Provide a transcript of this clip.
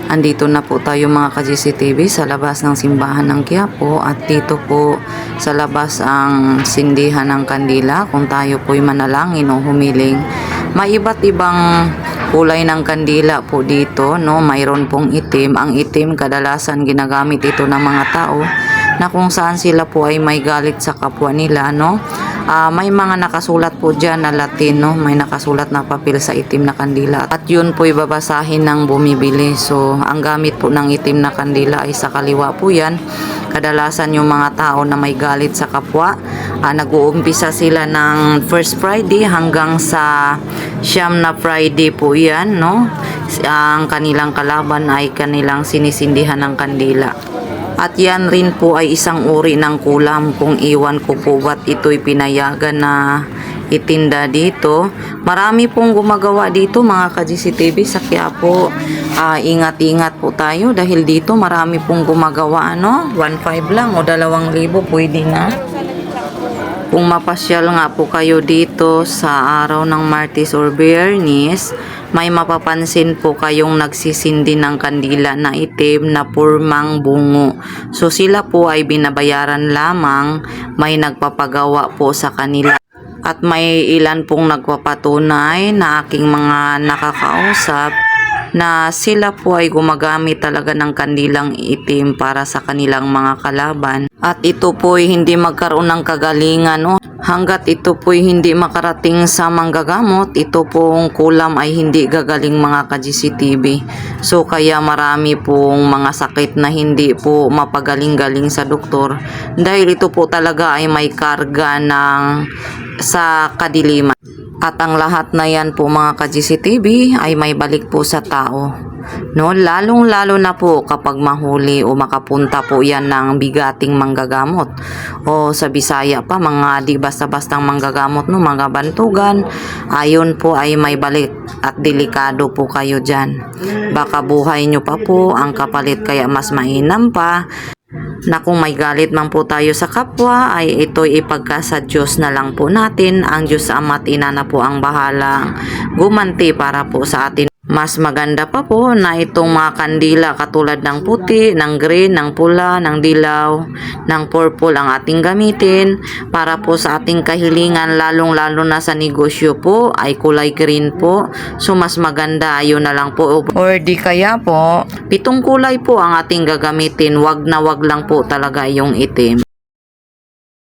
Andito na po tayo mga ka-GCTV sa labas ng simbahan ng Quiapo at dito po sa labas ang sindihan ng kandila kung tayo po'y manalangin o humiling. May iba't ibang kulay ng kandila po dito, no? Mayroon pong itim. Ang itim kadalasan ginagamit ito ng mga tao na kung saan sila po ay may galit sa kapwa nila, no? May mga nakasulat po dyan na Latin, no? May nakasulat na papel sa itim na kandila at yun po ibabasahin ng bumibili. So ang gamit po ng itim na kandila ay sa kaliwa po yan. Kadalasan yung mga tao na may galit sa kapwa, nag-uumpisa sila ng first Friday hanggang sa siyam na Friday po yan, no? Ang kanilang kalaban ay kanilang sinisindihan ng kandila. At yan rin po ay isang uri ng kulam, kung iwan ko po ba't ito'y pinayagan na itinda dito. Marami pong gumagawa dito mga ka-GCTV sa Quiapo. Ingat-ingat po tayo dahil dito marami pong gumagawa, no? 1.5 lang o 2,000 pwede na. Kung mapasyal nga po kayo dito sa araw ng Martes or Biyernes, may mapapansin po kayong nagsisindi ng kandila na itim na purmang bungo. So sila po ay binabayaran lamang, may nagpapagawa po sa kanila. At may ilan pong nagpapatunay na aking mga nakakausap na sila po ay gumagamit talaga ng kandilang itim para sa kanilang mga kalaban. At ito po ay hindi magkaroon ng kagalingan, no? Hanggat ito po ay hindi makarating sa manggagamot, ito pong kulam ay hindi gagaling mga ka-GCTV. So kaya marami pong mga sakit na hindi po mapagaling-galing sa doktor dahil ito po talaga ay may karga sa kadiliman. At ang lahat na yan po mga ka-GCTV ay may balik po sa tao, no? Lalong-lalo na po kapag mahuli o makapunta po yan ng bigating manggagamot o sa Bisaya pa mga di basta-bastang manggagamot, no? Mga bantugan, ayon po ay may balik at delikado po kayo dyan. Baka buhay nyo pa po ang kapalit, kaya mas mainam pa na kung may galit man po tayo sa kapwa ay ito'y ipagkasa Diyos na lang po natin. Ang Diyos Ama at Ina na po ang bahalang gumanti para po sa atin. Mas maganda pa po na itong mga kandila katulad ng puti, ng green, ng pula, ng dilaw, ng purple ang ating gamitin para po sa ating kahilingan, lalong-lalo na sa negosyo po ay kulay green po. So mas maganda ayun na lang po, or di kaya po 7 kulay po ang ating gagamitin, wag na wag lang po talaga yung itim.